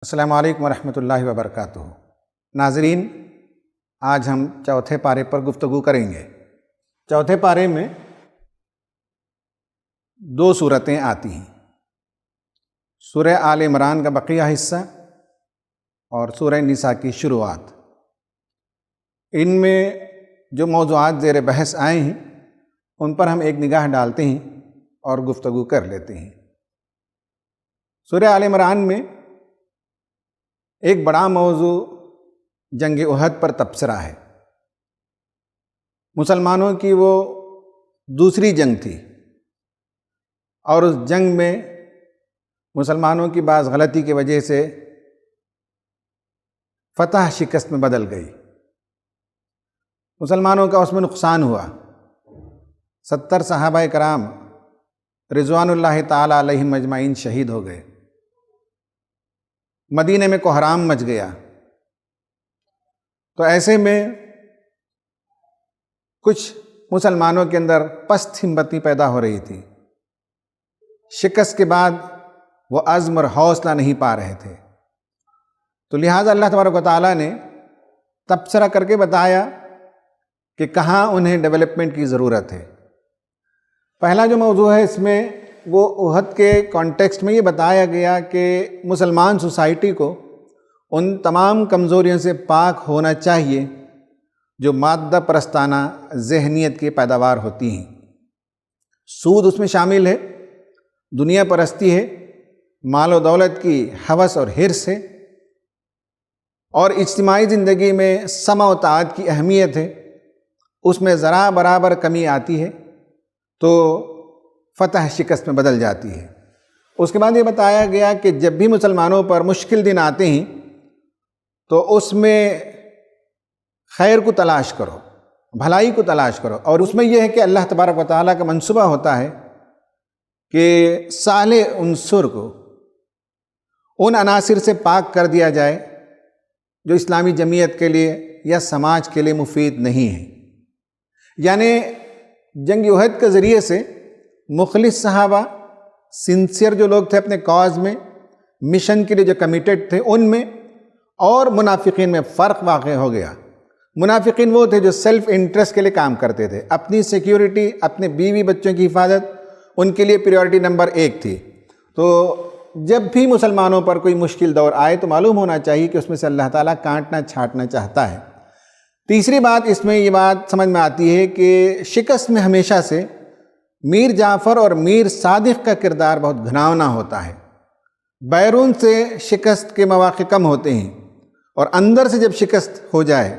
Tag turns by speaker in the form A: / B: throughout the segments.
A: السلام علیکم ورحمۃ اللہ وبرکاتہ۔ ناظرین، آج ہم چوتھے پارے پر گفتگو کریں گے۔ چوتھے پارے میں دو صورتیں آتی ہیں، سورہ آل عمران کا بقیہ حصہ اور سورہ نساء کی شروعات۔ ان میں جو موضوعات زیر بحث آئے ہیں ان پر ہم ایک نگاہ ڈالتے ہیں اور گفتگو کر لیتے ہیں۔ سورہ آل عمران میں ایک بڑا موضوع جنگ احد پر تبصرہ ہے۔ مسلمانوں کی وہ دوسری جنگ تھی اور اس جنگ میں مسلمانوں کی بعض غلطی کی وجہ سے فتح شکست میں بدل گئی، مسلمانوں کا اس میں نقصان ہوا۔ 70 صحابہ کرام رضوان اللہ تعالی علیہم اجمعین شہید ہو گئے، مدینہ میں کوہرام مچ گیا۔ تو ایسے میں کچھ مسلمانوں کے اندر پست ہمتی پیدا ہو رہی تھی، شکست کے بعد وہ عزم اور حوصلہ نہیں پا رہے تھے۔ تو لہٰذا اللہ تبارک و تعالیٰ نے تبصرہ کر کے بتایا کہ کہاں انہیں ڈیولپمنٹ کی ضرورت ہے۔ پہلا جو موضوع ہے اس میں وہ احد کے کانٹیکسٹ میں یہ بتایا گیا کہ مسلمان سوسائٹی کو ان تمام کمزوریوں سے پاک ہونا چاہیے جو مادہ پرستانہ ذہنیت کی پیداوار ہوتی ہیں۔ سود اس میں شامل ہے، دنیا پرستی ہے، مال و دولت کی ہوس اور حرص ہے، اور اجتماعی زندگی میں سمع و طاعت کی اہمیت ہے۔ اس میں ذرا برابر کمی آتی ہے تو فتح شکست میں بدل جاتی ہے۔ اس کے بعد یہ بتایا گیا کہ جب بھی مسلمانوں پر مشکل دن آتے ہیں تو اس میں خیر کو تلاش کرو، بھلائی کو تلاش کرو، اور اس میں یہ ہے کہ اللہ تبارک و تعالیٰ کا منصوبہ ہوتا ہے کہ صالح عنصر کو ان عناصر سے پاک کر دیا جائے جو اسلامی جمعیت کے لیے یا سماج کے لیے مفید نہیں ہے۔ یعنی جنگ احد کے ذریعے سے مخلص صحابہ، سنسیئر جو لوگ تھے اپنے کاز میں، مشن کے لیے جو کمیٹڈ تھے، ان میں اور منافقین میں فرق واقع ہو گیا۔ منافقین وہ تھے جو سیلف انٹرسٹ کے لیے کام کرتے تھے، اپنی سیکیورٹی، اپنے بیوی بچوں کی حفاظت ان کے لیے پریورٹی نمبر 1 تھی۔ تو جب بھی مسلمانوں پر کوئی مشکل دور آئے تو معلوم ہونا چاہیے کہ اس میں سے اللہ تعالیٰ کاٹنا چھانٹنا چاہتا ہے۔ تیسری بات اس میں یہ بات سمجھ میں آتی ہے کہ شکست میں ہمیشہ سے میر جعفر اور میر صادق کا کردار بہت گھناؤنا ہوتا ہے۔ بیرون سے شکست کے مواقع کم ہوتے ہیں اور اندر سے جب شکست ہو جائے،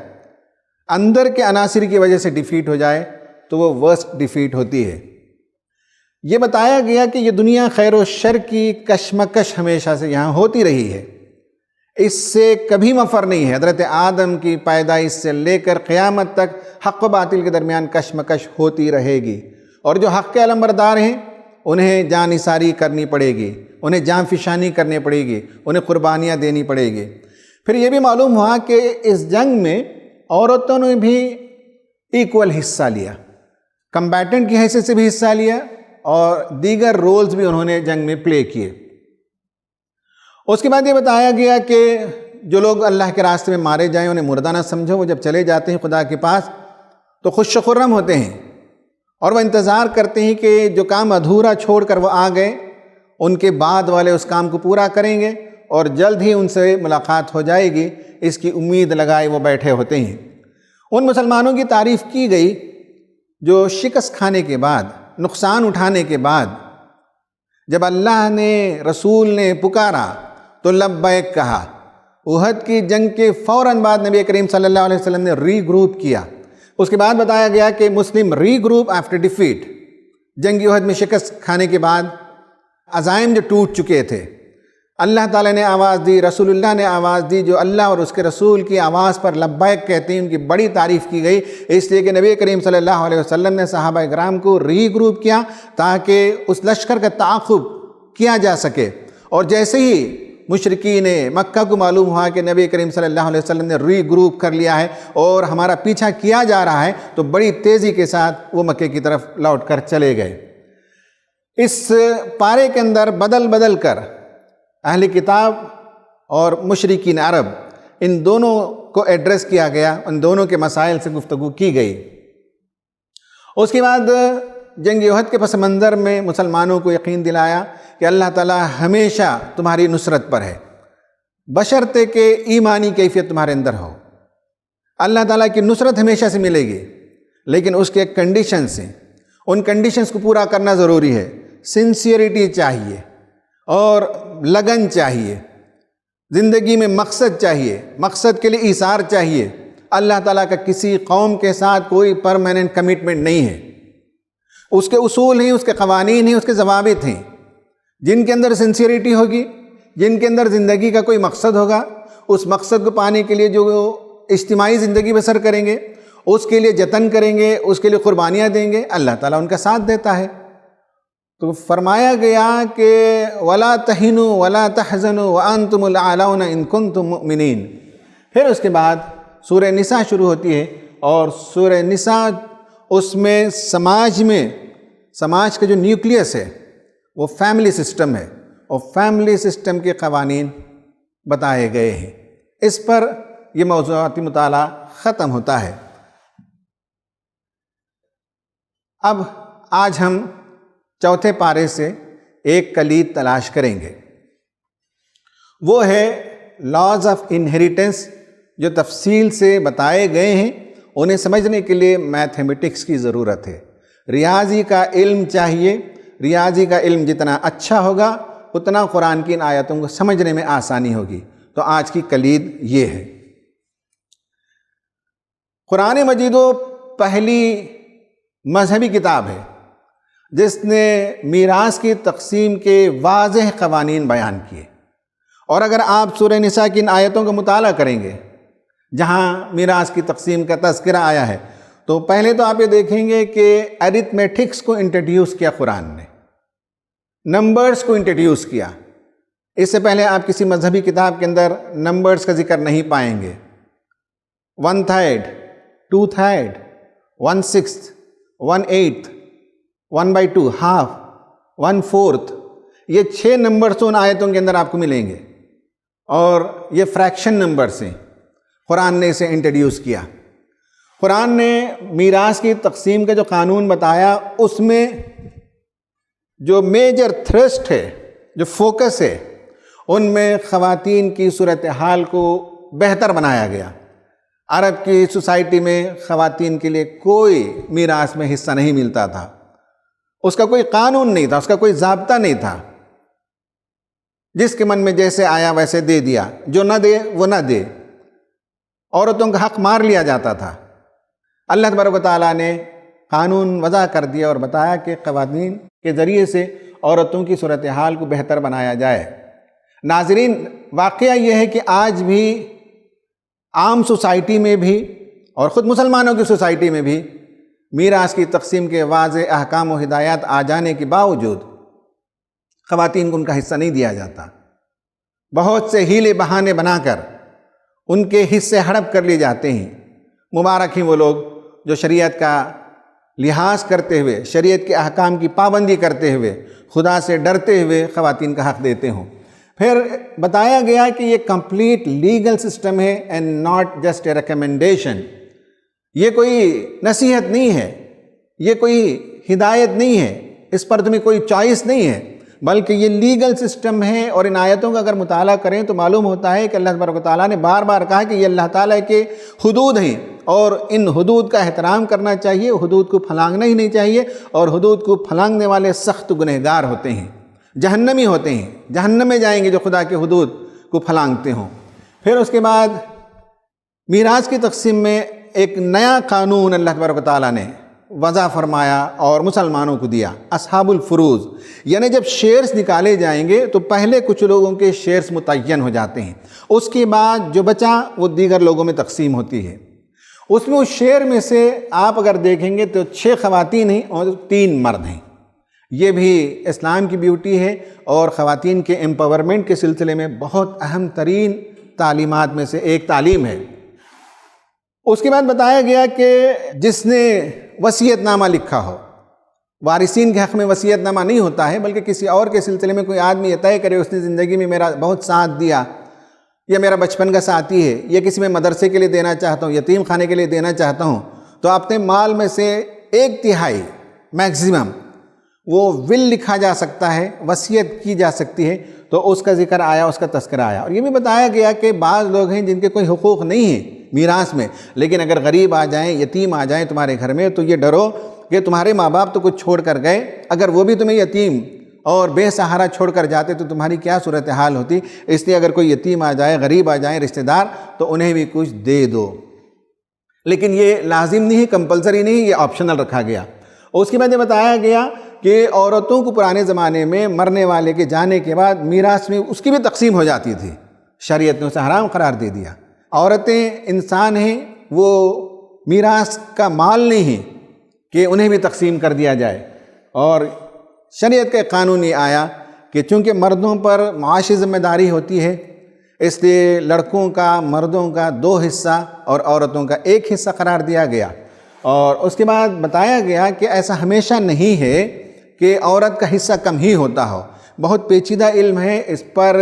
A: اندر کے عناصر کی وجہ سے ڈیفیٹ ہو جائے تو وہ ورسٹ ڈیفیٹ ہوتی ہے۔ یہ بتایا گیا کہ یہ دنیا خیر و شر کی کشمکش ہمیشہ سے یہاں ہوتی رہی ہے، اس سے کبھی مفر نہیں ہے۔ حضرت آدم کی پیدائش سے لے کر قیامت تک حق و باطل کے درمیان کشمکش ہوتی رہے گی، اور جو حق کے علمبردار ہیں انہیں جان نثاری کرنی پڑے گی، انہیں جان فشانی کرنی پڑے گی، انہیں قربانیاں دینی پڑے گی۔ پھر یہ بھی معلوم ہوا کہ اس جنگ میں عورتوں نے بھی ایکول حصہ لیا، کمبیٹنٹ کی حیثیت سے بھی حصہ لیا اور دیگر رولز بھی انہوں نے جنگ میں پلے کیے۔ اس کے بعد یہ بتایا گیا کہ جو لوگ اللہ کے راستے میں مارے جائیں انہیں مردہ نہ سمجھو، وہ جب چلے جاتے ہیں خدا کے پاس تو خوش و خرم ہوتے ہیں اور وہ انتظار کرتے ہیں کہ جو کام ادھورا چھوڑ کر وہ آ گئے ان کے بعد والے اس کام کو پورا کریں گے اور جلد ہی ان سے ملاقات ہو جائے گی، اس کی امید لگائے وہ بیٹھے ہوتے ہیں۔ ان مسلمانوں کی تعریف کی گئی جو شکست کھانے کے بعد، نقصان اٹھانے کے بعد جب اللہ نے، رسول نے پکارا تو لبیک کہا۔ احد کی جنگ کے فوراً بعد نبی کریم صلی اللہ علیہ وسلم نے ری گروپ کیا۔ اس کے بعد بتایا گیا کہ مسلم ری گروپ آفٹر ڈیفیٹ، جنگ احد میں شکست کھانے کے بعد عزائم جو ٹوٹ چکے تھے، اللہ تعالیٰ نے آواز دی، رسول اللہ نے آواز دی، جو اللہ اور اس کے رسول کی آواز پر لبیک کہتے ہیں ان کی بڑی تعریف کی گئی، اس لیے کہ نبی کریم صلی اللہ علیہ وسلم نے صحابہ کرام کو ری گروپ کیا تاکہ اس لشکر کا تعاقب کیا جا سکے۔ اور جیسے ہی مشرکین مکہ کو معلوم ہوا کہ نبی کریم صلی اللہ علیہ وسلم نے ری گروپ کر لیا ہے اور ہمارا پیچھا کیا جا رہا ہے، تو بڑی تیزی کے ساتھ وہ مکے کی طرف لوٹ کر چلے گئے۔ اس پارے کے اندر بدل بدل کر اہل کتاب اور مشرکین عرب، ان دونوں کو ایڈریس کیا گیا، ان دونوں کے مسائل سے گفتگو کی گئی۔ اس کے بعد جنگ احد کے پس منظر میں مسلمانوں کو یقین دلایا کہ اللہ تعالیٰ ہمیشہ تمہاری نصرت پر ہے، بشرطے کہ ایمانی کیفیت تمہارے اندر ہو۔ اللہ تعالیٰ کی نصرت ہمیشہ سے ملے گی، لیکن اس کے ایک کنڈیشنز ہیں، ان کنڈیشنز کو پورا کرنا ضروری ہے۔ سنسیئرٹی چاہیے اور لگن چاہیے، زندگی میں مقصد چاہیے، مقصد کے لیے ایثار چاہیے۔ اللہ تعالیٰ کا کسی قوم کے ساتھ کوئی پرماننٹ کمٹمنٹ نہیں ہے، اس کے اصول ہیں، اس کے قوانین ہیں، اس کے ضوابط ہیں۔ جن کے اندر سنسیئرٹی ہوگی، جن کے اندر زندگی کا کوئی مقصد ہوگا، اس مقصد کو پانے کے لیے جو اجتماعی زندگی بسر کریں گے، اس کے لیے جتن کریں گے، اس کے لیے قربانیاں دیں گے، اللہ تعالیٰ ان کا ساتھ دیتا ہے۔ تو فرمایا گیا کہ وَلَا تَهِنُوا وَلَا تَحْزَنُوا وَأَنْتُمُ الْأَعْلَوْنَ إِن كُنتُم مُؤْمِنِينَ۔ پھر اس کے بعد سورہ نساء شروع ہوتی ہے، اور سورہ نساء اس میں سماج کا جو نیوکلیس ہے وہ فیملی سسٹم ہے، اور فیملی سسٹم کے قوانین بتائے گئے ہیں۔ اس پر یہ موضوعاتی مطالعہ ختم ہوتا ہے۔ اب آج ہم چوتھے پارے سے ایک کلید تلاش کریں گے، وہ ہے لاز آف انہیریٹنس، جو تفصیل سے بتائے گئے ہیں۔ انہیں سمجھنے کے لیے میتھمیٹکس کی ضرورت ہے، ریاضی کا علم چاہیے۔ ریاضی کا علم جتنا اچھا ہوگا اتنا قرآن کی ان آیتوں کو سمجھنے میں آسانی ہوگی۔ تو آج کی کلید یہ ہے، قرآن مجید و پہلی مذہبی کتاب ہے جس نے میراث کی تقسیم کے واضح قوانین بیان کیے۔ اور اگر آپ سورہ نساء کی ان آیتوں کا مطالعہ کریں گے جہاں میراث کی تقسیم کا تذکرہ آیا ہے، تو پہلے تو آپ یہ دیکھیں گے کہ ایرتھمیٹکس کو انٹروڈیوس کیا قرآن نے، نمبرز کو انٹروڈیوس کیا۔ اس سے پہلے آپ کسی مذہبی کتاب کے اندر نمبرز کا ذکر نہیں پائیں گے۔ 1/3، 2/3، 1/6، 1/8، 1/2، ہاف، 1/4، یہ 6 نمبرز ان آیتوں کے اندر آپ کو ملیں گے، اور یہ فریکشن نمبرز ہیں۔ قرآن نے اسے انٹروڈیوس کیا۔ قرآن نے میراث کی تقسیم کا جو قانون بتایا، اس میں جو میجر تھرسٹ ہے، جو فوکس ہے، ان میں خواتین کی صورتحال کو بہتر بنایا گیا۔ عرب کی سوسائٹی میں خواتین کے لیے کوئی میراث میں حصہ نہیں ملتا تھا، اس کا کوئی قانون نہیں تھا، اس کا کوئی ضابطہ نہیں تھا۔ جس کے من میں جیسے آیا ویسے دے دیا، جو نہ دے وہ نہ دے، عورتوں کا حق مار لیا جاتا تھا۔ اللہ تبارک و تعالیٰ نے قانون وضع کر دیا اور بتایا کہ خواتین کے ذریعے سے عورتوں کی صورتحال کو بہتر بنایا جائے۔ ناظرین، واقعہ یہ ہے کہ آج بھی عام سوسائٹی میں بھی اور خود مسلمانوں کی سوسائٹی میں بھی میراث کی تقسیم کے واضح احکام و ہدایات آ جانے کے باوجود خواتین کو ان کا حصہ نہیں دیا جاتا۔ بہت سے ہیلے بہانے بنا کر ان کے حصے ہڑپ کر لیے جاتے ہیں۔ مبارک ہیں وہ لوگ جو شریعت کا لحاظ کرتے ہوئے، شریعت کے احکام کی پابندی کرتے ہوئے، خدا سے ڈرتے ہوئے خواتین کا حق دیتے ہوں۔ پھر بتایا گیا کہ یہ کمپلیٹ لیگل سسٹم ہے and not just a recommendation. یہ کوئی نصیحت نہیں ہے، یہ کوئی ہدایت نہیں ہے، اس پر تمہیں کوئی چوائس نہیں ہے، بلکہ یہ لیگل سسٹم ہے۔ اور ان آیتوں کا اگر مطالعہ کریں تو معلوم ہوتا ہے کہ اللہ تبارک و تعالیٰ نے بار بار کہا کہ یہ اللہ تعالیٰ کے حدود ہیں، اور ان حدود کا احترام کرنا چاہیے، حدود کو پھلانگنا ہی نہیں چاہیے، اور حدود کو پھلانگنے والے سخت گنہگار ہوتے ہیں، جہنمی ہوتے ہیں، جہنم میں جائیں گے جو خدا کے حدود کو پھلانگتے ہوں۔ پھر اس کے بعد میراث کی تقسیم میں ایک نیا قانون اللہ تبارک و تعالیٰ نے وضع فرمایا اور مسلمانوں کو دیا، اصحاب الفروض۔ یعنی جب شیئرز نکالے جائیں گے تو پہلے کچھ لوگوں کے شیئرز متعین ہو جاتے ہیں، اس کے بعد جو بچا وہ دیگر لوگوں میں تقسیم ہوتی ہے۔ اس میں اس شیئر میں سے آپ اگر دیکھیں گے تو 6 خواتین ہیں اور 3 مرد ہیں۔ یہ بھی اسلام کی بیوٹی ہے اور خواتین کے امپاورمنٹ کے سلسلے میں بہت اہم ترین تعلیمات میں سے ایک تعلیم ہے۔ اس کے بعد بتایا گیا کہ جس نے وصیت نامہ لکھا ہو، وارثین کے حق میں وصیت نامہ نہیں ہوتا ہے، بلکہ کسی اور کے سلسلے میں کوئی آدمی یہ طے کرے اس نے زندگی میں میرا بہت ساتھ دیا یا میرا بچپن کا ساتھی ہے، یا کسی میں مدرسے کے لیے دینا چاہتا ہوں، یتیم خانے کے لیے دینا چاہتا ہوں، تو اپنے مال میں سے 1/3 میکسیمم وہ ول لکھا جا سکتا ہے، وصیت کی جا سکتی ہے، تو اس کا ذکر آیا، اس کا تذکرہ آیا۔ اور یہ بھی بتایا گیا کہ بعض لوگ ہیں جن کے کوئی حقوق نہیں ہیں میراث میں، لیکن اگر غریب آ جائیں، یتیم آ جائیں تمہارے گھر میں، تو یہ ڈرو کہ تمہارے ماں باپ تو کچھ چھوڑ کر گئے، اگر وہ بھی تمہیں یتیم اور بے سہارا چھوڑ کر جاتے تو تمہاری کیا صورتحال ہوتی۔ اس لیے اگر کوئی یتیم آ جائے، غریب آ جائیں رشتہ دار، تو انہیں بھی کچھ دے دو، لیکن یہ لازم نہیں، کمپلسری نہیں، یہ آپشنل رکھا گیا۔ اور اس کے بعد یہ بتایا گیا کہ عورتوں کو پرانے زمانے میں مرنے والے کے جانے کے بعد میراث میں اس کی بھی تقسیم ہو جاتی تھی، شریعت نے اسے حرام قرار دے دیا۔ عورتیں انسان ہیں، وہ میراث کا مال نہیں ہیں کہ انہیں بھی تقسیم کر دیا جائے۔ اور شریعت کا قانون یہ آیا کہ چونکہ مردوں پر معاشی ذمہ داری ہوتی ہے، اس لیے لڑکوں کا، مردوں کا 2 حصہ اور عورتوں کا 1 حصہ قرار دیا گیا۔ اور اس کے بعد بتایا گیا کہ ایسا ہمیشہ نہیں ہے کہ عورت کا حصہ کم ہی ہوتا ہو، بہت پیچیدہ علم ہے، اس پر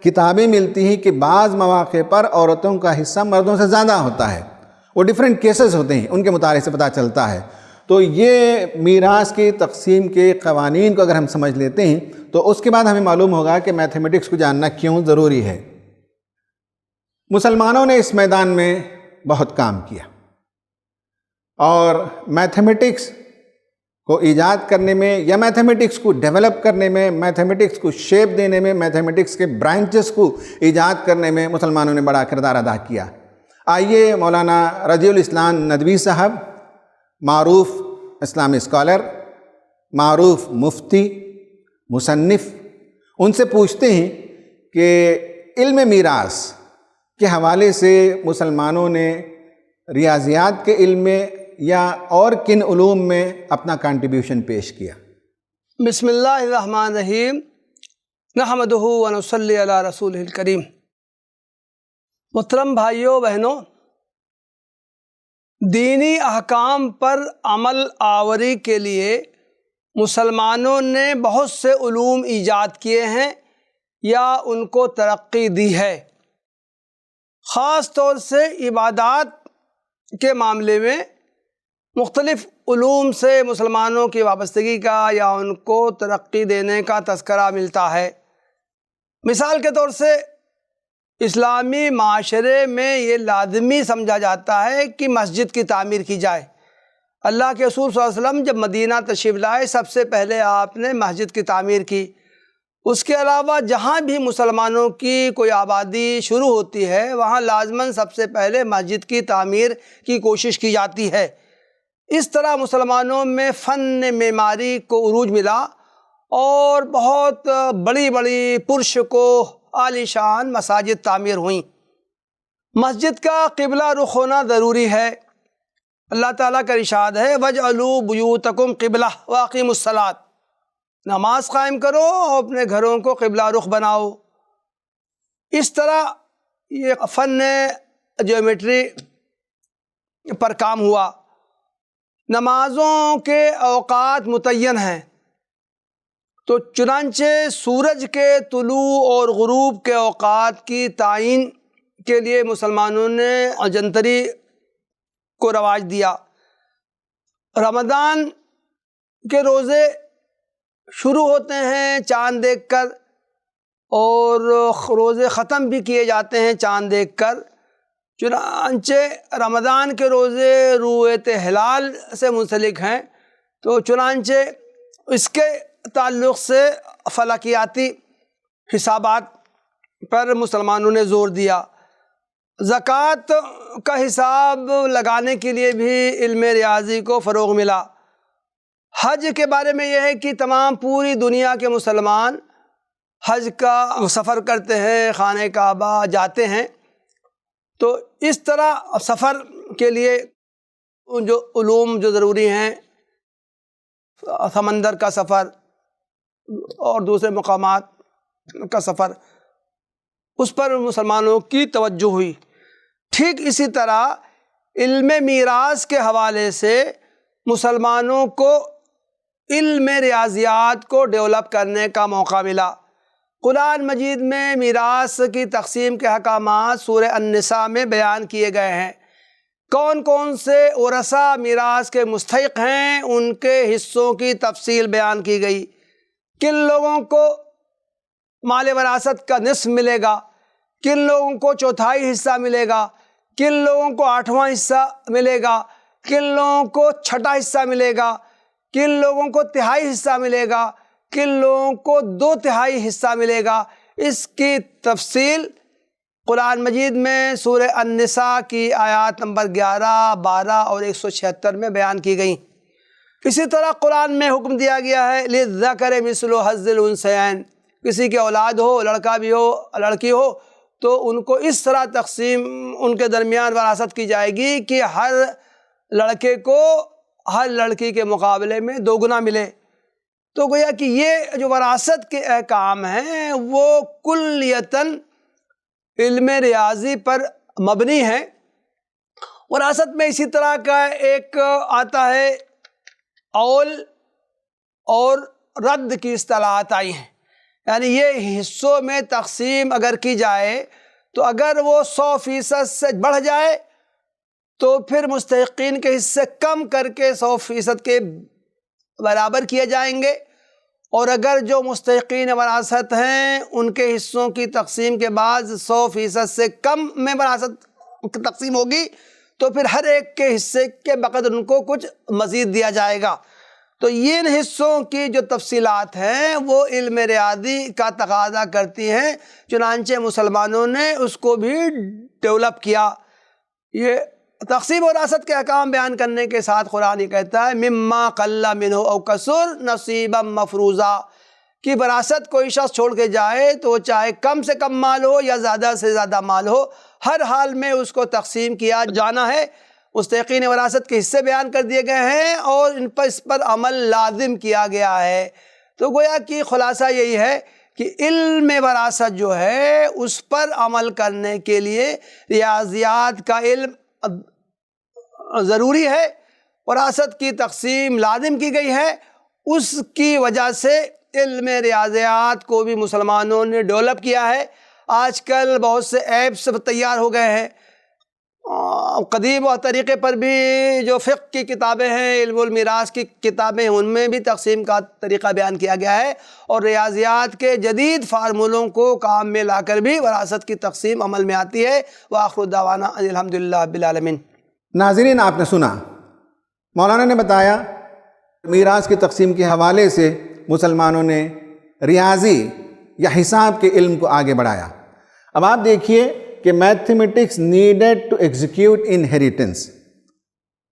A: کتابیں ملتی ہیں کہ بعض مواقع پر عورتوں کا حصہ مردوں سے زیادہ ہوتا ہے، وہ ڈیفرنٹ کیسز ہوتے ہیں، ان کے مطالعے سے پتہ چلتا ہے۔ تو یہ میراث کی تقسیم کے قوانین کو اگر ہم سمجھ لیتے ہیں تو اس کے بعد ہمیں معلوم ہوگا کہ میتھمیٹکس کو جاننا کیوں ضروری ہے۔ مسلمانوں نے اس میدان میں بہت کام کیا، اور میتھمیٹکس کو ایجاد کرنے میں یا میتھمیٹکس کو ڈیولپ کرنے میں، میتھمیٹکس کو شیپ دینے میں، میتھمیٹکس کے برانچز کو ایجاد کرنے میں مسلمانوں نے بڑا کردار ادا کیا۔ آئیے مولانا رضی الاسلام ندوی صاحب، معروف اسلامی اسکالر، معروف مفتی، مصنف، ان سے پوچھتے ہیں کہ علم میراث کے حوالے سے مسلمانوں نے ریاضیات کے علم میں یا اور کن علوم میں اپنا کنٹریبیوشن پیش کیا؟
B: بسم اللہ الرحمن الرحیم، نحمدہ ونصلی علی رسولہ الکریم۔ محترم بھائیوں بہنوں، دینی احکام پر عمل آوری کے لیے مسلمانوں نے بہت سے علوم ایجاد کیے ہیں یا ان کو ترقی دی ہے۔ خاص طور سے عبادات کے معاملے میں مختلف علوم سے مسلمانوں کی وابستگی کا یا ان کو ترقی دینے کا تذکرہ ملتا ہے۔ مثال کے طور سے اسلامی معاشرے میں یہ لازمی سمجھا جاتا ہے کہ مسجد کی تعمیر کی جائے۔ اللہ کے رسول صلی اللہ علیہ وسلم جب مدینہ تشریف لائے، سب سے پہلے آپ نے مسجد کی تعمیر کی۔ اس کے علاوہ جہاں بھی مسلمانوں کی کوئی آبادی شروع ہوتی ہے، وہاں لازماً سب سے پہلے مسجد کی تعمیر کی کوشش کی جاتی ہے۔ اس طرح مسلمانوں میں فن معماری کو عروج ملا اور بہت بڑی بڑی پرشکو عالی شان مساجد تعمیر ہوئیں۔ مسجد کا قبلہ رخ ہونا ضروری ہے۔ اللہ تعالیٰ کا ارشاد ہے، وَاجْعَلُوا بُيُوتَكُمْ قِبْلَةً وَأَقِيمُوا الصَّلَاةَ، نماز قائم کرو اور اپنے گھروں کو قبلہ رخ بناؤ۔ اس طرح یہ فن جیومیٹری پر کام ہوا۔ نمازوں کے اوقات متعین ہیں، تو چنانچہ سورج کے طلوع اور غروب کے اوقات کی تعین کے لیے مسلمانوں نے جنتری کو رواج دیا۔ رمضان کے روزے شروع ہوتے ہیں چاند دیکھ کر، اور روزے ختم بھی کیے جاتے ہیں چاند دیکھ کر۔ چنانچہ رمضان کے روزے رؤیت ہلال سے منسلک ہیں، تو چنانچہ اس کے تعلق سے فلکیاتی حسابات پر مسلمانوں نے زور دیا۔ زکوٰۃ کا حساب لگانے کے لیے بھی علم ریاضی کو فروغ ملا۔ حج کے بارے میں یہ ہے کہ تمام پوری دنیا کے مسلمان حج کا سفر کرتے ہیں، خانہ کعبہ جاتے ہیں۔ تو اس طرح سفر کے لیے جو علوم جو ضروری ہیں، سمندر کا سفر اور دوسرے مقامات کا سفر، اس پر مسلمانوں کی توجہ ہوئی۔ ٹھیک اسی طرح علم میراث کے حوالے سے مسلمانوں کو علم ریاضیات کو ڈیولپ کرنے کا موقع ملا۔ قرآن مجید میں میراث کی تقسیم کے احکامات سورہ النساء میں بیان کیے گئے ہیں۔ کون کون سے ورثہ میراث کے مستحق ہیں، ان کے حصوں کی تفصیل بیان کی گئی۔ کن لوگوں کو مال وراثت کا نصف ملے گا، کن لوگوں کو چوتھائی حصہ ملے گا، کن لوگوں کو 8واں حصہ ملے گا، کن لوگوں کو 6واں حصہ ملے گا، کن لوگوں کو 1/3 حصہ ملے گا، کن لوگوں کو 2/3 حصہ ملے گا۔ اس کی تفصیل قرآن مجید میں سورہ النساء کی آیات نمبر 11، 12 اور 176 میں بیان کی گئیں۔ اسی طرح قرآن میں حکم دیا گیا ہے للذکر مثل حظ الانثیین، کسی کے اولاد ہو، لڑکا بھی ہو لڑکی ہو، تو ان کو اس طرح تقسیم ان کے درمیان وراثت کی جائے گی کہ ہر لڑکے کو ہر لڑکی کے مقابلے میں 2 گنا ملے۔ تو گویا کہ یہ جو وراثت کے احکام ہیں وہ کلیتاً علم ریاضی پر مبنی ہے۔ وراثت میں اسی طرح کا ایک آتا ہے اول اور رد کی اصطلاحات آئی ہیں، یعنی یہ حصوں میں تقسیم اگر کی جائے تو اگر وہ 100% سے بڑھ جائے تو پھر مستحقین کے حصے کم کر کے 100% کے برابر کیے جائیں گے، اور اگر جو مستحقین وراثت ہیں ان کے حصوں کی تقسیم کے بعد 100% سے کم میں وراثت تقسیم ہوگی تو پھر ہر ایک کے حصے کے بقدر ان کو کچھ مزید دیا جائے گا۔ تو ان حصوں کی جو تفصیلات ہیں وہ علم ریاضی کا تقاضا کرتی ہیں، چنانچہ مسلمانوں نے اس کو بھی ڈیولپ کیا۔ یہ تقسیم وراثت کے احکام بیان کرنے کے ساتھ قرآن یہ کہتا ہے مما قل منہ او کثر نصیبا مفروضا، کہ وراثت کوئی شخص چھوڑ کے جائے تو چاہے کم سے کم مال ہو یا زیادہ سے زیادہ مال ہو، ہر حال میں اس کو تقسیم کیا جانا ہے۔ مستحقین وراثت کے حصے بیان کر دیے گئے ہیں اور اس پر عمل لازم کیا گیا ہے۔ تو گویا کہ خلاصہ یہی ہے کہ علم وراثت جو ہے اس پر عمل کرنے کے لیے ریاضیات کا علم ضروری ہے۔ وراثت کی تقسیم لازم کی گئی ہے، اس کی وجہ سے علم ریاضیات کو بھی مسلمانوں نے ڈیولپ کیا ہے۔ آج کل بہت سے ایپس تیار ہو گئے ہیں، قدیم و طریقے پر بھی جو فقہ کی کتابیں ہیں، علم المیراث کی کتابیں، ان میں بھی تقسیم کا طریقہ بیان کیا گیا ہے، اور ریاضیات کے جدید فارمولوں کو کام میں لا کر بھی وراثت کی تقسیم عمل میں آتی ہے۔ وآخر دعوانا الحمدللہ رب العالمین۔
A: ناظرین، آپ نے سنا، مولانا نے بتایا میراث کی تقسیم کے حوالے سے مسلمانوں نے ریاضی یا حساب کے علم کو آگے بڑھایا۔ اب آپ دیکھیے کہ mathematics needed to execute inheritance,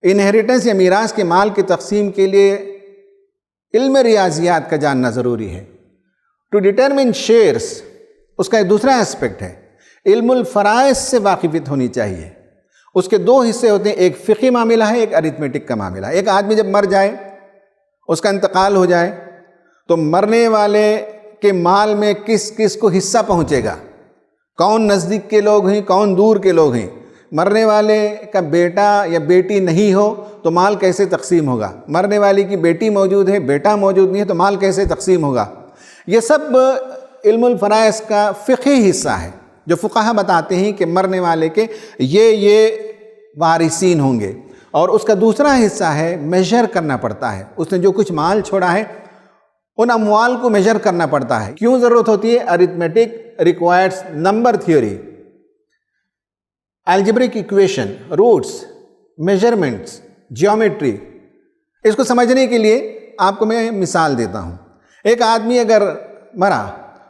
A: inheritance یا میراث کے مال کی تقسیم کے لیے علم ریاضیات کا جاننا ضروری ہے۔ ٹو ڈیٹرمن شیئرس، اس کا ایک دوسرا اسپیکٹ ہے، علم الفرائض سے واقفیت ہونی چاہیے۔ اس کے 2 حصے ہوتے ہیں، ایک فقہی معاملہ ہے، ایک ارتمیٹک کا معاملہ ہے۔ ایک آدمی جب مر جائے، اس کا انتقال ہو جائے، تو مرنے والے کے مال میں کس کس کو حصہ پہنچے گا، کون نزدیک کے لوگ ہیں، کون دور کے لوگ ہیں۔ مرنے والے کا بیٹا یا بیٹی نہیں ہو تو مال کیسے تقسیم ہوگا، مرنے والی کی بیٹی موجود ہے، بیٹا موجود نہیں ہے تو مال کیسے تقسیم ہوگا۔ یہ سب علم الفرائض کا فقہی حصہ ہے، جو فقہا بتاتے ہیں کہ مرنے والے کے یہ وارثین ہوں گے۔ اور اس کا دوسرا حصہ ہے میجر کرنا پڑتا ہے، اس نے جو کچھ مال چھوڑا ہے ان اموال کو میجر کرنا پڑتا ہے۔ کیوں ضرورت ہوتی ہے؟ Arithmetic requires number theory, algebraic equation, roots, measurements, geometry. اس کو سمجھنے کے لیے آپ کو میں مثال دیتا ہوں۔ ایک آدمی اگر مرا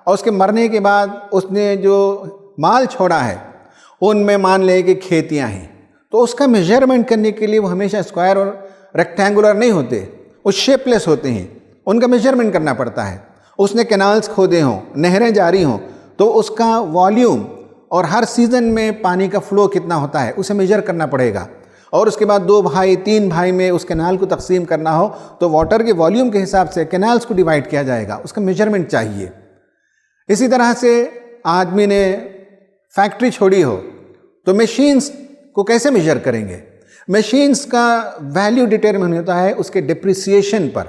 A: اور اس کے مرنے کے بعد اس نے جو مال چھوڑا ہے ان میں مان لیں کہ کھیتیاں ہیں، تو اس کا میجرمنٹ کرنے کے لیے وہ ہمیشہ اسکوائر اور ریکٹینگولر نہیں ہوتے، وہ شیپ لیس ہوتے ہیں، ان کا میجرمنٹ کرنا پڑتا ہے۔ اس نے کینالز کھودے ہوں، نہریں جاری ہوں، تو اس کا والیوم اور ہر سیزن میں پانی کا فلو کتنا ہوتا ہے اسے میجر کرنا پڑے گا۔ اور اس کے بعد 2 بھائی 3 بھائی میں اس کینال کو تقسیم کرنا ہو تو واٹر کے والیوم کے حساب سے کینالز کو ڈیوائڈ کیا جائے گا، اس کا میجرمنٹ چاہیے۔ اسی طرح سے آدمی نے فیکٹری چھوڑی ہو تو مشینز کو کیسے میجر کریں گے؟ مشینز کا ویلیو ڈٹرمن ہوتا ہے اس کے ڈپریسیشن پر،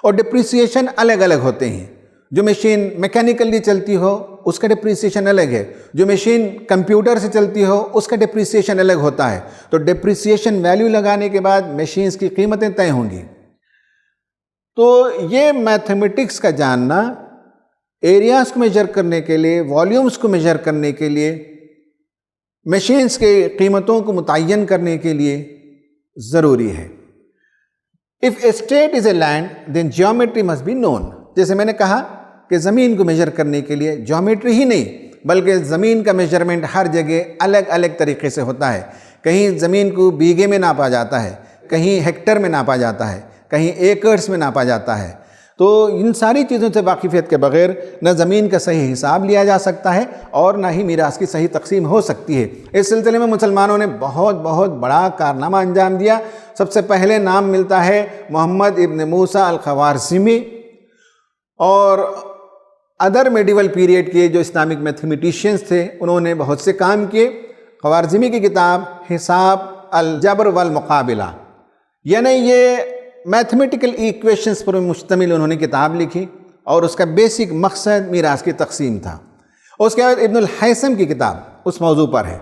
A: اور ڈپریسیشن الگ الگ ہوتے ہیں۔ جو مشین میکینیکلی چلتی ہو اس کا ڈپریسیشن الگ ہے، جو مشین کمپیوٹر سے چلتی ہو اس کا ڈپریسیشن الگ ہوتا ہے. تو ڈپریسیشن ویلیو لگانے کے بعد مشینز کی قیمتیں طے ہوں گی. تو یہ میتھمیٹکس کا جاننا ایریاز کو میجر کرنے کے لیے، والیومز کو میجر کرنے کے لیے، مشینز کے قیمتوں کو متعین کرنے کے لیے ضروری ہے. If a state is a land, then geometry must be known. جیسے میں نے کہا کہ زمین کو میجر کرنے کے لیے جیومیٹری ہی نہیں بلکہ زمین کا میجرمنٹ ہر جگہ الگ الگ طریقے سے ہوتا ہے. کہیں زمین کو بیگھے میں ناپا جاتا ہے، کہیں ہیکٹر میں ناپا جاتا ہے، کہیں ایکڑز میں ناپا جاتا ہے. تو ان ساری چیزوں سے واقفیت کے بغیر نہ زمین کا صحیح حساب لیا جا سکتا ہے اور نہ ہی میراث کی صحیح تقسیم ہو سکتی ہے. اس سلسلے میں مسلمانوں نے بہت بڑا کارنامہ انجام دیا. سب سے پہلے نام ملتا ہے محمد ابن موسیٰ الخوارزمی اور ادر میڈیول پیریڈ کے جو اسلامک میتھمیٹیشینز تھے انہوں نے بہت سے کام کیے. خوارزمی کی کتاب حساب الجبر والمقابلہ، یعنی یہ میتھمیٹیکل ایکویشنز پر مشتمل انہوں نے کتاب لکھی اور اس کا بیسک مقصد میراث کی تقسیم تھا. اس کے بعد ابن الحیثم کی کتاب اس موضوع پر ہے.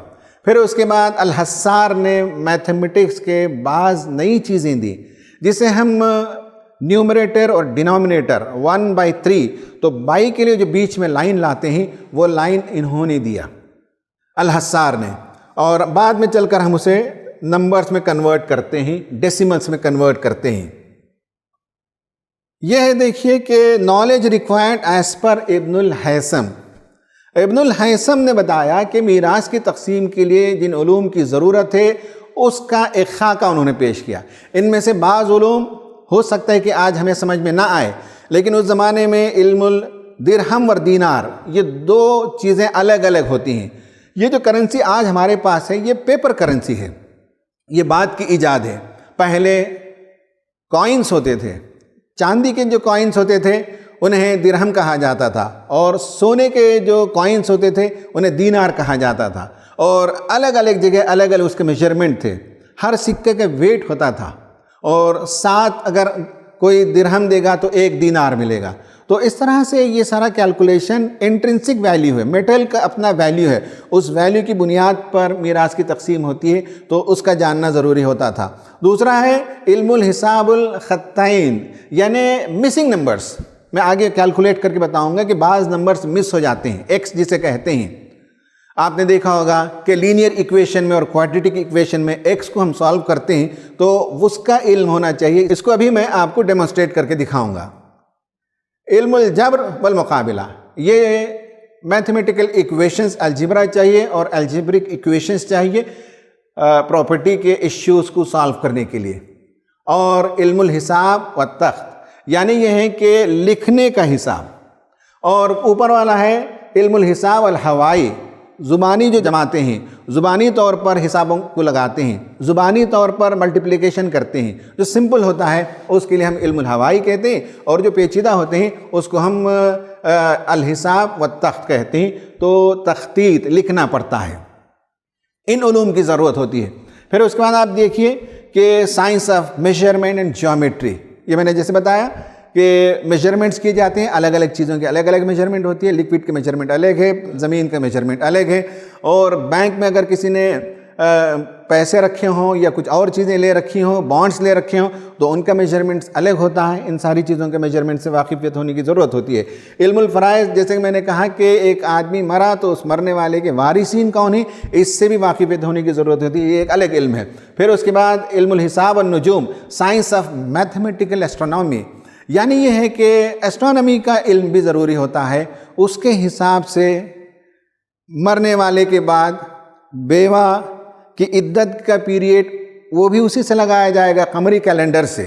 A: پھر اس کے بعد الحصار نے میتھمیٹکس کے بعض نئی چیزیں دی جسے ہم نیومریٹر اور ڈینومینیٹر 1/3، تو بائی کے لیے جو بیچ میں لائن لاتے ہیں وہ لائن انہوں نے دیا الحصار نے، اور بعد میں چل کر ہم اسے نمبرز میں کنورٹ کرتے ہیں، ڈیسیملز میں کنورٹ کرتے ہیں. یہ دیکھیے کہ نالج ریکوائرڈ ایز پر ابن الحیثم. ابن الحیثم نے بتایا کہ میراث کی تقسیم کے لیے جن علوم کی ضرورت ہے اس کا ایک خاکہ انہوں نے پیش کیا. ان میں سے بعض علوم ہو سکتا ہے کہ آج ہمیں سمجھ میں نہ آئے، لیکن اس زمانے میں علم الدرہم اور دینار یہ دو چیزیں الگ الگ ہوتی ہیں. یہ جو کرنسی آج ہمارے پاس ہے یہ پیپر کرنسی ہے، یہ بات کی ایجاد ہے. پہلے کوائنز ہوتے تھے، چاندی کے جو کوائنز ہوتے تھے انہیں درہم کہا جاتا تھا، اور سونے کے جو کوائنز ہوتے تھے انہیں دینار کہا جاتا تھا، اور الگ الگ جگہ الگ الگ اس کے میجرمنٹ تھے. ہر سکے کا ویٹ ہوتا تھا، اور 7 اگر کوئی درہم دے گا تو 1 دینار ملے گا. تو اس طرح سے یہ سارا کیلکولیشن انٹرنسک ویلیو ہے، میٹل کا اپنا ویلیو ہے، اس ویلیو کی بنیاد پر میراث کی تقسیم ہوتی ہے، تو اس کا جاننا ضروری ہوتا تھا. دوسرا ہے علم الحساب الخطین، یعنی مسنگ نمبرز. میں آگے کیلکولیٹ کر کے بتاؤں گا کہ بعض نمبرز مس ہو جاتے ہیں، ایکس جسے کہتے ہیں. آپ نے دیکھا ہوگا کہ لینئر ایکویشن میں اور کوارٹیٹک ایکویشن میں ایکس کو ہم سالو کرتے ہیں تو اس کا علم ہونا چاہیے. اس کو ابھی میں آپ کو ڈیمونسٹریٹ کر کے دکھاؤں گا. علم الجبر والمقابلہ، یہ میتھمیٹیکل ایکویشنز الجبرا چاہیے اور الجبرک ایکویشنز چاہیے پراپرٹی کے ایشوز کو سالو کرنے کے لیے. اور علم الحساب والتخط، یعنی یہ ہے کہ لکھنے کا حساب. اور اوپر والا ہے علم الحساب الحوائی، زبانی جو جماتے ہیں، زبانی طور پر حسابوں کو لگاتے ہیں، زبانی طور پر ملٹیپلیکیشن کرتے ہیں. جو سمپل ہوتا ہے اس کے لیے ہم علم الحوائی کہتے ہیں، اور جو پیچیدہ ہوتے ہیں اس کو ہم الحساب والتخط کہتے ہیں. تو تخطیط لکھنا پڑتا ہے، ان علوم کی ضرورت ہوتی ہے. پھر اس کے بعد آپ دیکھیے کہ science of measurement and geometry, یہ میں نے جیسے بتایا کہ میجرمنٹس کیے جاتے ہیں، الگ الگ چیزوں کے الگ الگ میجرمنٹ ہوتی ہے. لکوڈ کے میجرمنٹ الگ ہے، زمین کا میجرمنٹ الگ ہے. اور بینک میں اگر کسی نے پیسے رکھے ہوں یا کچھ اور چیزیں لے رکھی ہوں، بانڈز لے رکھے ہوں، تو ان کا میجرمنٹس الگ ہوتا ہے. ان ساری چیزوں کے میجرمنٹ سے واقفیت ہونے کی ضرورت ہوتی ہے. علم الفرائض، جیسے کہ میں نے کہا کہ ایک آدمی مرا تو اس مرنے والے کے وارثین کون ہیں، اس سے بھی واقفیت ہونے کی ضرورت ہوتی ہے. یہ ایک الگ علم ہے. پھر اس کے بعد علم الحساب والنجوم، سائنس آف میتھمیٹیکل ایسٹرونومی، یعنی یہ ہے کہ ایسٹرونومی کا علم بھی ضروری ہوتا ہے. اس کے حساب سے مرنے والے کے بعد بیوہ کی عدت کا پیریڈ وہ بھی اسی سے لگایا جائے گا، قمری کیلنڈر سے.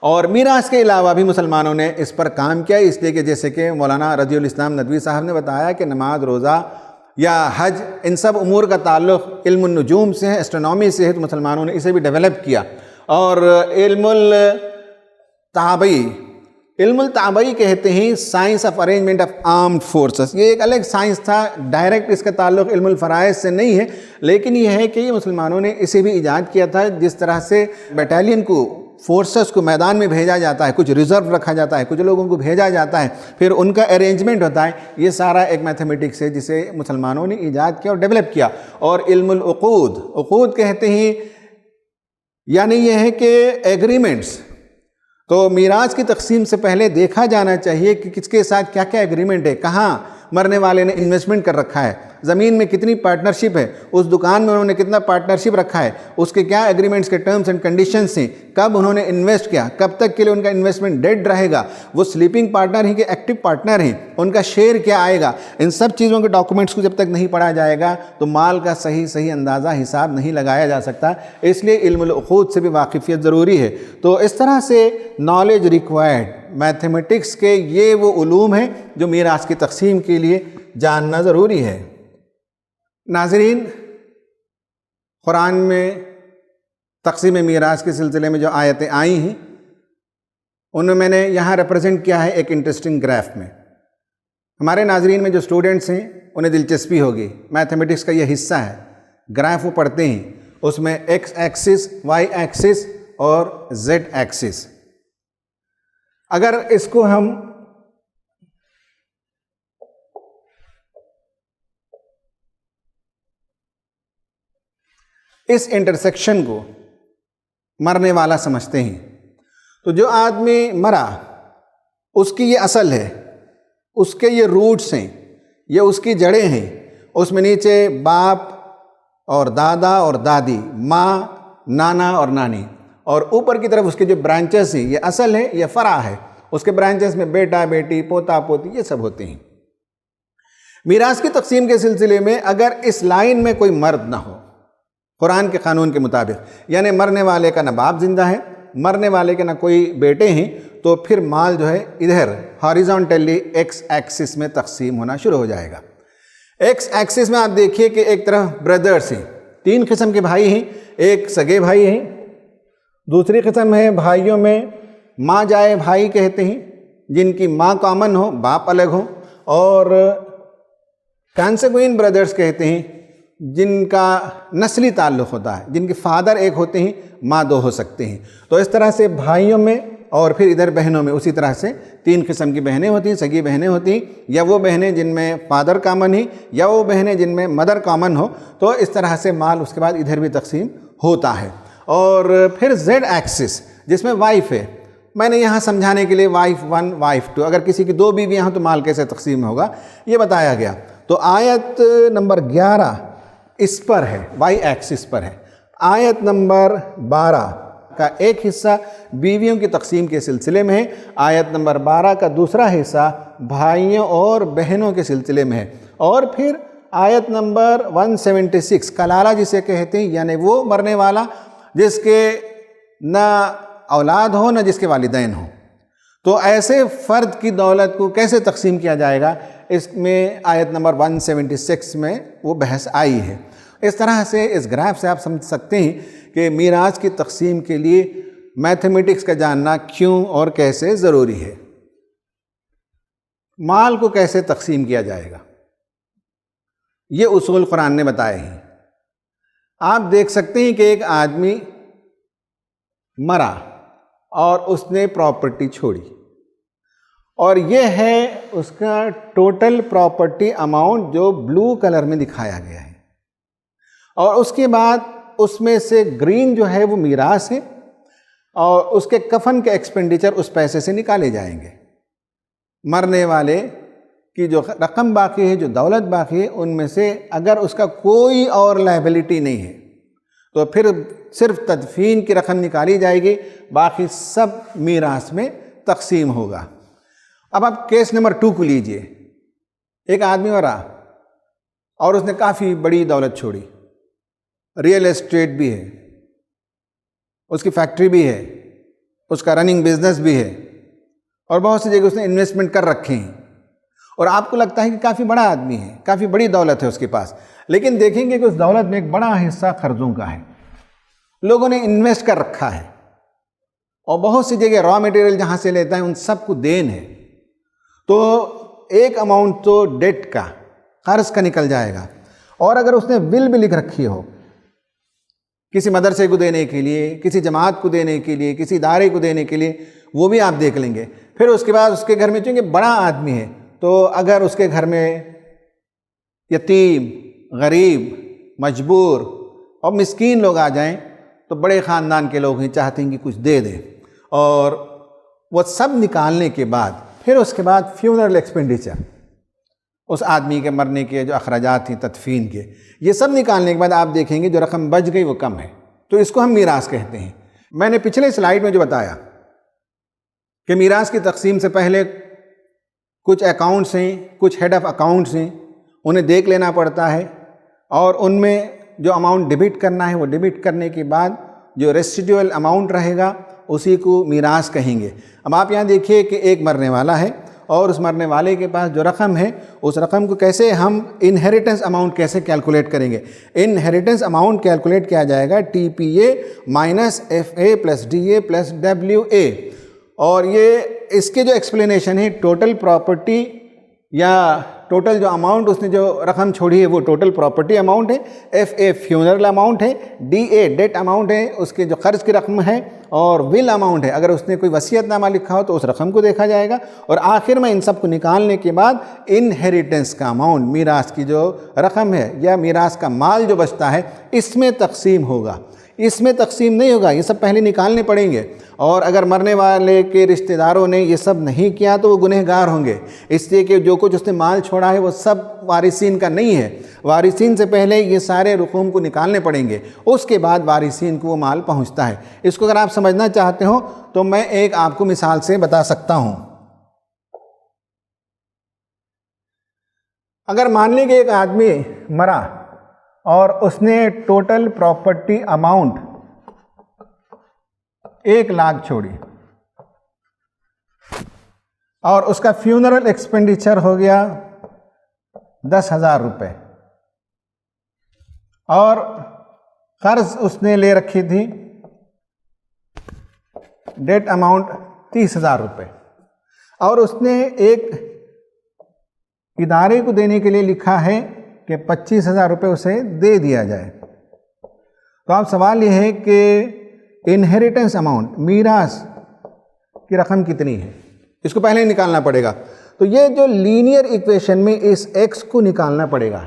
A: اور میراث کے علاوہ بھی مسلمانوں نے اس پر کام کیا، اس لیے کہ جیسے کہ مولانا رضی الاسلام ندوی صاحب نے بتایا کہ نماز، روزہ یا حج، ان سب امور کا تعلق علم النجوم سے ہے، ایسٹرونومی سے ہے، تو مسلمانوں نے اسے بھی ڈیولپ کیا. اور علم علم التعبئی کہتے ہیں science of arrangement of armed forces. یہ ایک الگ سائنس تھا، ڈائریکٹ اس کا تعلق علم الفرائض سے نہیں ہے، لیکن یہ ہے کہ یہ مسلمانوں نے اسے بھی ایجاد کیا تھا. جس طرح سے بیٹالین کو فورسز کو میدان میں بھیجا جاتا ہے، کچھ ریزرو رکھا جاتا ہے، کچھ لوگوں کو بھیجا جاتا ہے، پھر ان کا ارینجمنٹ ہوتا ہے. یہ سارا ایک میتھمیٹکس ہے جسے مسلمانوں نے ایجاد کیا اور ڈیولپ کیا. اور علم العقود، عقود کہتے ہیں یعنی یہ ہے کہ ایگریمنٹس. تو میراث کی تقسیم سے پہلے دیکھا جانا چاہیے کہ کس کے ساتھ کیا کیا ایگریمنٹ ہے، کہاں مرنے والے نے انویسٹمنٹ کر رکھا ہے، زمین میں کتنی پارٹنرشپ ہے، اس دکان میں انہوں نے کتنا پارٹنرشپ رکھا ہے، اس کے کیا ایگریمنٹس کے ٹرمز اینڈ کنڈیشنز ہیں، کب انہوں نے انویسٹ کیا، کب تک کے لیے ان کا انویسٹمنٹ ڈیڈ رہے گا، وہ سلیپنگ پارٹنر ہیں کہ ایکٹیو پارٹنر ہیں، ان کا شیئر کیا آئے گا. ان سب چیزوں کے ڈاکومنٹس کو جب تک نہیں پڑھا جائے گا تو مال کا صحیح اندازہ حساب نہیں لگایا جا سکتا. اس لیے علم العقود سے بھی واقفیت ضروری ہے. تو اس طرح سے نالج ریکوائرڈ، میتھمیٹکس کے یہ وہ علوم ہیں جو میراث کی تقسیم کے لیے جاننا ضروری ہے. ناظرین، قرآن میں تقسیم میراث کے سلسلے میں جو آیتیں آئی ہیں ان میں نے یہاں ریپرزینٹ کیا ہے ایک انٹرسٹنگ گراف میں. ہمارے ناظرین میں جو اسٹوڈنٹس ہیں انہیں دلچسپی ہوگی، میتھمیٹکس کا یہ حصہ ہے، گراف وہ پڑھتے ہیں، اس میں ایکس ایکسس، وائی ایکسس اور زیڈ ایکسس. اگر اس کو ہم اس انٹرسیکشن کو مرنے والا سمجھتے ہیں تو جو آدمی مرا اس کی یہ اصل ہے، اس کے یہ روٹس ہیں، یہ اس کی جڑیں ہیں. اس میں نیچے باپ اور دادا اور دادی، ماں، نانا اور نانی، اور اوپر کی طرف اس کے جو برانچز ہیں، یہ اصل ہے، یہ فرع ہے. اس کے برانچز میں بیٹا بیٹی، پوتا پوتی، یہ سب ہوتے ہیں. میراث کی تقسیم کے سلسلے میں اگر اس لائن میں کوئی مرد نہ ہو قرآن کے قانون کے مطابق، یعنی مرنے والے کا نہ باپ زندہ ہے، مرنے والے کے نہ کوئی بیٹے ہیں، تو پھر مال جو ہے ادھر ہاریزونٹلی ایکس ایکسس میں تقسیم ہونا شروع ہو جائے گا. ایکس ایکسس میں آپ دیکھیے کہ ایک طرف بردرز ہیں، 3 قسم کے بھائی ہیں. ایک سگے بھائی ہیں، دوسری قسم ہے بھائیوں میں ماں جائے بھائی کہتے ہیں، جن کی ماں کامن ہو، باپ الگ ہو، اور کانسیگوئن بردرز کہتے ہیں جن کا نسلی تعلق ہوتا ہے، جن کے فادر ایک ہوتے ہیں، ماں 2 ہو سکتے ہیں. تو اس طرح سے بھائیوں میں اور پھر ادھر بہنوں میں اسی طرح سے 3 قسم کی بہنیں ہوتی ہیں، سگی بہنیں ہوتی ہیں، یا وہ بہنیں جن میں فادر کامن ہیں، یا وہ بہنیں جن میں مدر کامن ہو. تو اس طرح سے مال اس کے بعد ادھر بھی تقسیم ہوتا ہے. اور پھر زیڈ ایکسس جس میں وائف ہے، میں نے یہاں سمجھانے کے لیے وائف 1 وائف 2، اگر کسی کی 2 بیویاں ہوں تو مال کیسے تقسیم ہوگا یہ بتایا گیا. تو آیت نمبر 11 اس پر ہے، وائی ایکسس پر ہے. آیت نمبر 12 کا ایک حصہ بیویوں کی تقسیم کے سلسلے میں ہے، آیت نمبر 12 کا دوسرا حصہ بھائیوں اور بہنوں کے سلسلے میں ہے. اور پھر آیت نمبر 176 کلالہ جسے کہتے ہیں، یعنی وہ مرنے والا جس کے نہ اولاد ہو نہ جس کے والدین ہوں. تو ایسے فرد کی دولت کو کیسے تقسیم کیا جائے گا، اس میں آیت نمبر 176 میں وہ بحث آئی ہے. اس طرح سے اس گراف سے آپ سمجھ سکتے ہیں کہ میراث کی تقسیم کے لیے میتھمیٹکس کا جاننا کیوں اور کیسے ضروری ہے. مال کو کیسے تقسیم کیا جائے گا، یہ اصول قرآن نے بتائے ہیں. آپ دیکھ سکتے ہیں کہ ایک آدمی مرا اور اس نے پراپرٹی چھوڑی، اور یہ ہے اس کا ٹوٹل پراپرٹی اماؤنٹ جو بلو کلر میں دکھایا گیا ہے. اور اس کے بعد اس میں سے گرین جو ہے وہ میراث ہے، اور اس کے کفن کے ایکسپینڈیچر اس پیسے سے نکالے جائیں گے. مرنے والے کی جو رقم باقی ہے، جو دولت باقی ہے، ان میں سے اگر اس کا کوئی اور لائبلٹی نہیں ہے تو پھر صرف تدفین کی رقم نکالی جائے گی، باقی سب میراث میں تقسیم ہوگا. اب آپ کیس نمبر 2 کو لیجئے. ایک آدمی مرا اور اس نے کافی بڑی دولت چھوڑی، ریئل اسٹیٹ بھی ہے، اس کی فیکٹری بھی ہے، اس کا رننگ بزنس بھی ہے، اور بہت سی جگہ اس نے انویسٹمنٹ کر رکھے ہیں، اور آپ کو لگتا ہے کہ کافی بڑا آدمی ہے، کافی بڑی دولت ہے اس کے پاس. لیکن دیکھیں گے کہ اس دولت میں ایک بڑا حصہ قرضوں کا ہے، لوگوں نے انویسٹ کر رکھا ہے، اور بہت سی جگہ را میٹیریل جہاں سے لیتا ہے ان سب کو دین ہے. تو ایک اماؤنٹ تو ڈیٹ کا، قرض کا نکل جائے گا. اور اگر اس نے ول بھی لکھ رکھی ہو کسی مدرسے کو دینے کے لیے، کسی جماعت کو دینے کے لیے، کسی ادارے کو دینے کے لیے، وہ بھی آپ دیکھ لیں گے۔ پھر اس کے بعد اس کے گھر میں چونکہ بڑا آدمی ہے تو اگر اس کے گھر میں یتیم، غریب، مجبور اور مسکین لوگ آ جائیں تو بڑے خاندان کے لوگ ہی چاہتے ہیں کہ کچھ دے دیں، اور وہ سب نکالنے کے بعد پھر اس کے بعد فیونرل ایکسپینڈیچر، اس آدمی کے مرنے کے جو اخراجات تھیں تدفین کے، یہ سب نکالنے کے بعد آپ دیکھیں گے جو رقم بچ گئی وہ کم ہے، تو اس کو ہم میراث کہتے ہیں۔ میں نے پچھلے سلائیڈ میں جو بتایا کہ میراث کی تقسیم سے پہلے کچھ اکاؤنٹس ہیں، کچھ ہیڈ آف اکاؤنٹس ہیں، انہیں دیکھ لینا پڑتا ہے، اور ان میں جو اماؤنٹ ڈیبٹ کرنا ہے وہ ڈیبٹ کرنے کے بعد جو ریسیڈیول اماؤنٹ رہے گا اسی کو میراث کہیں گے۔ اب آپ یہاں دیکھیے کہ ایک مرنے والا ہے اور اس مرنے والے کے پاس جو رقم ہے اس رقم کو کیسے ہم انہیریٹنس اماؤنٹ کیسے کیلکولیٹ کریں گے۔ انہیریٹنس اماؤنٹ کیلکولیٹ کیا جائے گا T P A minus F A plus D A plus W A, اور یہ اس کے جو ایکسپلینیشن ہے ٹوٹل پراپرٹی یا ٹوٹل جو اماؤنٹ اس نے جو رقم چھوڑی ہے وہ ٹوٹل پراپرٹی اماؤنٹ ہے، ایف اے فیونرل اماؤنٹ ہے، ڈی اے ڈیٹ اماؤنٹ ہے اس کے جو قرض کی رقم ہے، اور ول اماؤنٹ ہے اگر اس نے کوئی وصیت نامہ لکھا ہو تو اس رقم کو دیکھا جائے گا، اور آخر میں ان سب کو نکالنے کے بعد انہیریٹنس کا اماؤنٹ، میراث کی جو رقم ہے یا میراث کا مال جو بچتا ہے اس میں تقسیم ہوگا۔ اس میں تقسیم نہیں ہوگا، یہ سب پہلے نکالنے پڑیں گے، اور اگر مرنے والے کے رشتہ داروں نے یہ سب نہیں کیا تو وہ گنہگار ہوں گے، اس لیے کہ جو کچھ اس نے مال چھوڑا ہے وہ سب وارثین کا نہیں ہے۔ وارثین سے پہلے یہ سارے رقوم کو نکالنے پڑیں گے، اس کے بعد وارثین کو وہ مال پہنچتا ہے۔ اس کو اگر آپ سمجھنا چاہتے ہو تو میں ایک آپ کو مثال سے بتا سکتا ہوں۔ اگر مان لیں کہ ایک آدمی مرا اور اس نے ٹوٹل پراپرٹی اماؤنٹ 1 لاکھ چھوڑی، اور اس کا فیونرل ایکسپینڈیچر ہو گیا 10,000 روپے، اور قرض اس نے لے رکھی تھی ڈیٹ اماؤنٹ 30,000 روپے، اور اس نے ایک ادارے کو دینے کے لیے لکھا ہے کہ 25,000 روپے اسے دے دیا جائے، تو اب سوال یہ ہے کہ انہیریٹنس اماؤنٹ، میراث کی رقم کتنی ہے، اس کو پہلے نکالنا پڑے گا۔ تو یہ جو لینئر ایکویشن میں اس ایکس کو نکالنا پڑے گا،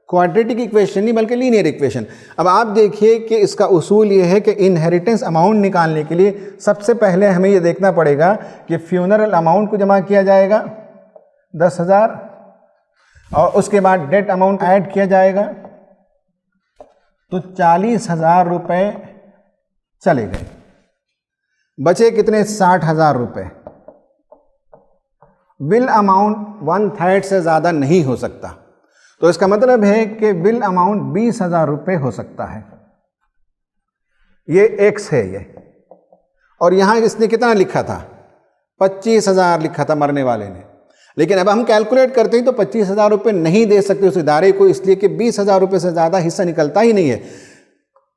A: کوارٹیٹک ایکویشن نہیں بلکہ لینئر ایکویشن۔ اب آپ دیکھیے کہ اس کا اصول یہ ہے کہ انہیریٹنس اماؤنٹ نکالنے کے لیے سب سے پہلے ہمیں یہ دیکھنا پڑے گا کہ فیونرل اماؤنٹ کو جمع کیا جائے گا 10,000، اور اس کے بعد ڈیٹ اماؤنٹ ایڈ کیا جائے گا، تو 40,000 روپے چلے گئے، بچے کتنے 60,000 روپے۔ ول اماؤنٹ 1/3 سے زیادہ نہیں ہو سکتا، تو اس کا مطلب ہے کہ ول اماؤنٹ 20,000 روپے ہو سکتا ہے، یہ ایکس ہے یہ، اور یہاں اس نے کتنا لکھا تھا 25,000 لکھا تھا مرنے والے نے، لیکن اب ہم کیلکولیٹ کرتے ہیں تو 25,000 روپے نہیں دے سکتے اس ادارے کو، اس لیے کہ 20,000 روپے سے زیادہ حصہ نکلتا ہی نہیں ہے۔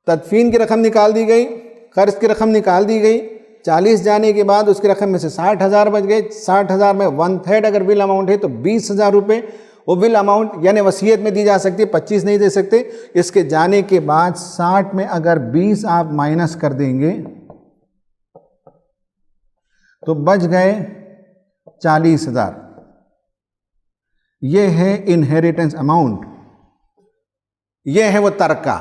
A: تدفین کی رقم نکال دی گئی، قرض کی رقم نکال دی گئی، 40 جانے کے بعد اس کی رقم میں سے 60,000 بچ گئے، 60,000 میں 1/3 اگر ول اماؤنٹ ہے تو 20,000 روپے، وہ ول اماؤنٹ یعنی وصیت میں دی جا سکتی ہے، 25 نہیں دے سکتے۔ اس کے جانے کے بعد 60 میں اگر 20 آپ مائنس کر دیں گے تو بچ گئے 40,000۔ یہ ہے انہیریٹنس اماؤنٹ، یہ ہے وہ ترکہ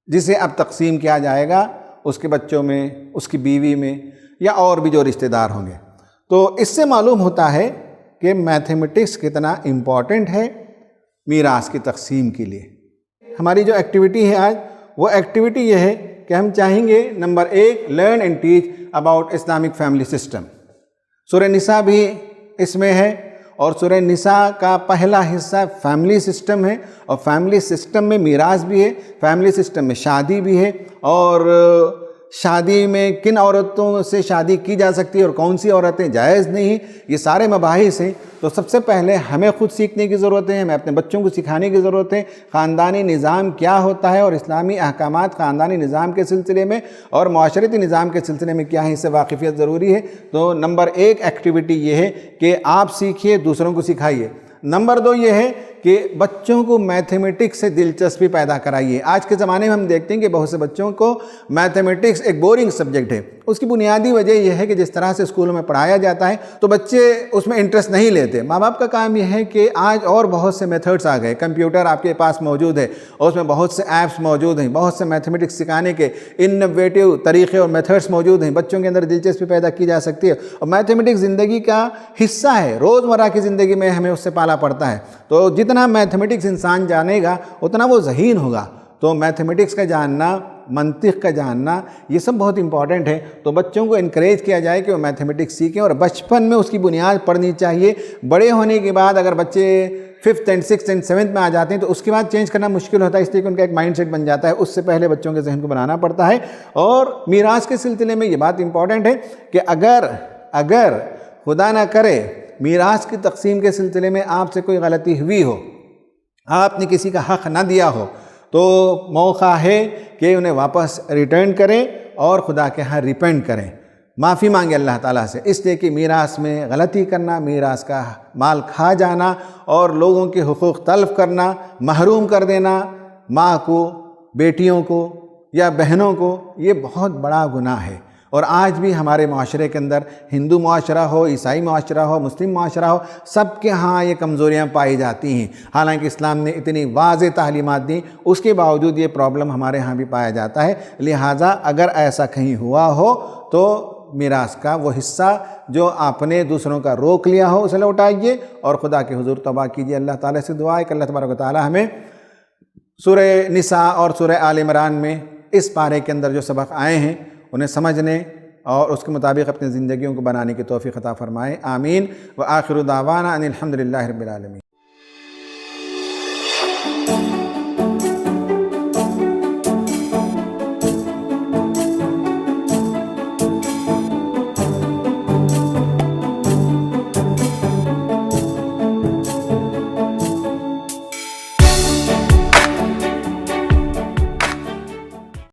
A: جسے اب تقسیم کیا جائے گا اس کے بچوں میں، اس کی بیوی میں، یا اور بھی جو رشتہ دار ہوں گے۔ تو اس سے معلوم ہوتا ہے کہ میتھمیٹکس کتنا امپورٹنٹ ہے میراث کی تقسیم کے لیے۔ ہماری جو ایکٹیویٹی ہے آج، وہ ایکٹیویٹی یہ ہے کہ ہم چاہیں گے number 1 learn and teach about Islamic family system. سورہ نساء بھی اس میں ہے، اور سورہ نساء کا پہلا حصہ فیملی سسٹم ہے، اور فیملی سسٹم میں میراث بھی ہے، فیملی سسٹم میں شادی بھی ہے، اور شادی میں کن عورتوں سے شادی کی جا سکتی ہے اور کون سی عورتیں جائز نہیں ہیں، یہ سارے مباحث ہیں۔ تو سب سے پہلے ہمیں خود سیکھنے کی ضرورت ہے، ہمیں اپنے بچوں کو سکھانے کی ضرورت ہے خاندانی نظام کیا ہوتا ہے، اور اسلامی احکامات خاندانی نظام کے سلسلے میں اور معاشرتی نظام کے سلسلے میں کیا ہے، اس سے واقفیت ضروری ہے۔ تو نمبر 1 ایکٹیویٹی یہ ہے کہ آپ سیکھیے، دوسروں کو سکھائیے۔ نمبر 2 یہ ہے کہ بچوں کو میتھمیٹکس سے دلچسپی پیدا کرائیے۔ آج کے زمانے میں ہم دیکھتے ہیں کہ بہت سے بچوں کو میتھمیٹکس ایک بورنگ سبجیکٹ ہے۔ اس کی بنیادی وجہ یہ ہے کہ جس طرح سے اسکولوں میں پڑھایا جاتا ہے تو بچے اس میں انٹرسٹ نہیں لیتے۔ ماں باپ کا کام یہ ہے کہ آج اور بہت سے میتھڈس آ گئے، کمپیوٹر آپ کے پاس موجود ہے اور اس میں بہت سے ایپس موجود ہیں، بہت سے میتھمیٹکس سکھانے کے انوویٹیو طریقے اور میتھڈس موجود ہیں، بچوں کے اندر دلچسپی پیدا کی جا سکتی ہے۔ اور میتھمیٹکس زندگی کا حصہ ہے، روزمرہ کی زندگی میں ہمیں اس سے پالا پڑتا ہے۔ تو جتنا میتھمیٹکس انسان جانے گا اتنا وہ ذہین ہوگا۔ تو میتھمیٹکس کا جاننا، منطق کا جاننا، یہ سب بہت امپورٹنٹ ہے۔ تو بچوں کو انکریج کیا جائے کہ وہ میتھمیٹکس سیکھیں اور بچپن میں اس کی بنیاد پڑھنی چاہیے۔ بڑے ہونے کے بعد اگر بچے 5th and 6th and 7th میں آ جاتے ہیں تو اس کے بعد چینج کرنا مشکل ہوتا ہے، اس لیے کہ ان کا ایک مائنڈ سیٹ بن جاتا ہے۔ اس سے پہلے بچوں کے ذہن کو بنانا پڑتا ہے۔ اور میراث کے سلسلے میں یہ بات امپورٹنٹ ہے کہ اگر خدا نہ کرے میراث کی تقسیم کے سلسلے میں آپ سے کوئی غلطی ہوئی ہو، آپ نے کسی کا حق نہ دیا ہو، تو موقع ہے کہ انہیں واپس ریٹرن کریں اور خدا کے ہاں ریپینٹ کریں، معافی مانگے اللہ تعالیٰ سے۔ اس لیے کہ میراث میں غلطی کرنا، میراث کا مال کھا جانا اور لوگوں کے حقوق تلف کرنا، محروم کر دینا ماں کو، بیٹیوں کو یا بہنوں کو، یہ بہت بڑا گناہ ہے۔ اور آج بھی ہمارے معاشرے کے اندر، ہندو معاشرہ ہو، عیسائی معاشرہ ہو، مسلم معاشرہ ہو، سب کے ہاں یہ کمزوریاں پائی جاتی ہیں۔ حالانکہ اسلام نے اتنی واضح تعلیمات دی، اس کے باوجود یہ پرابلم ہمارے ہاں بھی پایا جاتا ہے۔ لہٰذا اگر ایسا کہیں ہوا ہو تو میراث کا وہ حصہ جو آپ نے دوسروں کا روک لیا ہو اسے لوٹائیے اور خدا کے حضور توبہ کیجیے۔ اللہ تعالیٰ سے دعا ہے کہ اللہ تبارک و تعالیٰ ہمیں سورہ نساء اور سورہ آل عمران میں اس پارے کے اندر جو سبق آئے ہیں انہیں سمجھنے اور اس کے مطابق اپنی زندگیوں کو بنانے کی توفیق عطا فرمائے۔ آمین۔ وآخر دعوانا ان الحمد للہ رب العالمین۔